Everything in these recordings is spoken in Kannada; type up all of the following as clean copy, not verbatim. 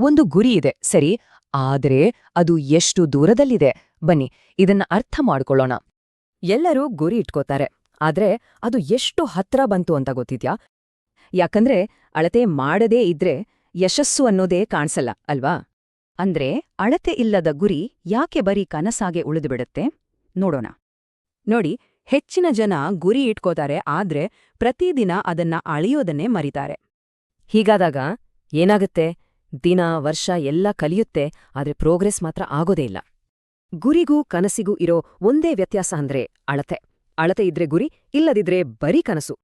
ಒಂದು ಗುರಿ ಇದೆ ಸರಿ, ಆದ್ರೆ ಅದು ಎಷ್ಟು ದೂರದಲ್ಲಿದೆ ಬನ್ನಿ ಇದನ್ನ ಅರ್ಥ ಮಾಡ್ಕೊಳ್ಳೋಣ. ಎಲ್ಲರೂ ಗುರಿ ಇಟ್ಕೋತಾರೆ, ಆದ್ರೆ ಅದು ಎಷ್ಟು ಹತ್ರ ಬಂತು ಅಂತ ಗೊತ್ತಿದ್ಯಾ? ಯಾಕಂದ್ರೆ ಅಳತೆ ಮಾಡದೇ ಇದ್ರೆ ಯಶಸ್ಸು ಅನ್ನೋದೇ ಕಾಣ್ಸಲ್ಲ ಅಲ್ವಾ? ಅಂದ್ರೆ ಅಳತೆ ಇಲ್ಲದ ಗುರಿ ಯಾಕೆ ಬರೀ ಕನಸಾಗೆ ಉಳಿದುಬಿಡುತ್ತೆ ನೋಡೋಣ. ನೋಡಿ, ಹೆಚ್ಚಿನ ಜನ ಗುರಿ ಇಟ್ಕೋತಾರೆ, ಆದ್ರೆ ಪ್ರತಿದಿನ ಅದನ್ನ ಅಳಿಯೋದನ್ನೇ ಮರಿತಾರೆ. ಹೀಗಾದಾಗ ಏನಾಗುತ್ತೆ? ದಿನ ವರ್ಷ ಎಲ್ಲ ಕಲಿಯುತ್ತೆ, ಆದ್ರೆ ಪ್ರೋಗ್ರೆಸ್ ಮಾತ್ರ ಆಗೋದೇ ಇಲ್ಲ. ಗುರಿಗೂ ಕನಸಿಗೂ ಇರೋ ಒಂದೇ ವ್ಯತ್ಯಾಸ ಅಂದ್ರೆ ಅಳತೆ. ಅಳತೆ ಇದ್ರೆ ಗುರಿ, ಇಲ್ಲದಿದ್ರೆ ಬರೀ ಕನಸು.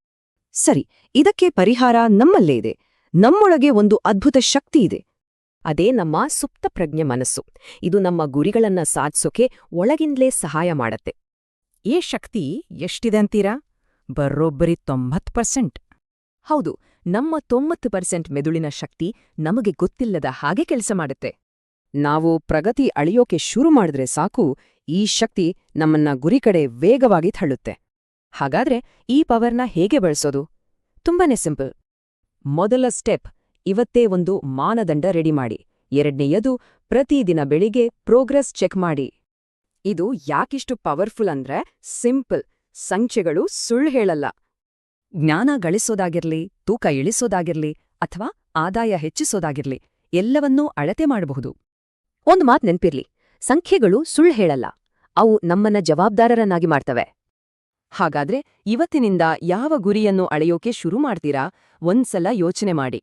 ಸರಿ, ಇದಕ್ಕೆ ಪರಿಹಾರ ನಮ್ಮಲ್ಲೇ ಇದೆ. ನಮ್ಮೊಳಗೆ ಒಂದು ಅದ್ಭುತ ಶಕ್ತಿ ಇದೆ. ಅದೇ ನಮ್ಮ ಸುಪ್ತ ಪ್ರಜ್ಞೆ ಮನಸ್ಸು. ಇದು ನಮ್ಮ ಗುರಿಗಳನ್ನ ಸಾಧ್ಸೋಕೆ ಒಳಗಿಂದಲೇ ಸಹಾಯ ಮಾಡತ್ತೆ. ಈ ಶಕ್ತಿ ಎಷ್ಟಿದೆ ಅಂತೀರಾ? ಬರೋಬ್ಬರಿ 90%. ಹೌದು, ನಮ್ಮ 90% ಮೆದುಳಿನ ಶಕ್ತಿ ನಮಗೆ ಗೊತ್ತಿಲ್ಲದ ಹಾಗೆ ಕೆಲಸ ಮಾಡುತ್ತೆ. ನಾವು ಪ್ರಗತಿ ಅಳಿಯೋಕೆ ಶುರು ಮಾಡಿದ್ರೆ ಸಾಕು, ಈ ಶಕ್ತಿ ನಮ್ಮನ್ನ ಗುರಿ ಕಡೆ ವೇಗವಾಗಿ ತಳ್ಳುತ್ತೆ. ಹಾಗಾದ್ರೆ ಈ ಪವರ್ನ ಹೇಗೆ ಬಳಸೋದು? ತುಂಬಾನೇ ಸಿಂಪಲ್. ಮೊದಲ ಸ್ಟೆಪ್, ಇವತ್ತೇ ಒಂದು ಮಾನದಂಡ ರೆಡಿ ಮಾಡಿ. ಎರಡನೆಯದು, ಪ್ರತಿದಿನ ಬೆಳಿಗ್ಗೆ ಪ್ರೋಗ್ರೆಸ್ ಚೆಕ್ ಮಾಡಿ. ಇದು ಯಾಕಿಷ್ಟು ಪವರ್ಫುಲ್ ಅಂದ್ರೆ ಸಿಂಪಲ್. ಸಂಖ್ಯೆಗಳು ಸುಳ್ಳು ಹೇಳಲ್ಲ. ಜ್ಞಾನ ಗಳಿಸೋದಾಗಿರ್ಲಿ, ತೂಕ ಇಳಿಸೋದಾಗಿರ್ಲಿ, ಅಥವಾ ಆದಾಯ ಹೆಚ್ಚಿಸೋದಾಗಿರ್ಲಿ, ಎಲ್ಲವನ್ನೂ ಅಳತೆ ಮಾಡಬಹುದು. ಒಂದು ಮಾತು ನೆನ್ಪಿರ್ಲಿ, ಸಂಖ್ಯೆಗಳು ಸುಳ್ಳು ಹೇಳಲ್ಲ, ಅವು ನಮ್ಮನ್ನ ಜವಾಬ್ದಾರರನ್ನಾಗಿ ಮಾಡ್ತವೆ. ಹಾಗಾದ್ರೆ ಇವತ್ತಿನಿಂದ ಯಾವ ಗುರಿಯನ್ನು ಅಳೆಯೋಕೆ ಶುರು ಮಾಡ್ತೀರಾ? ಒಂದ್ಸಲ ಯೋಚನೆ ಮಾಡಿ.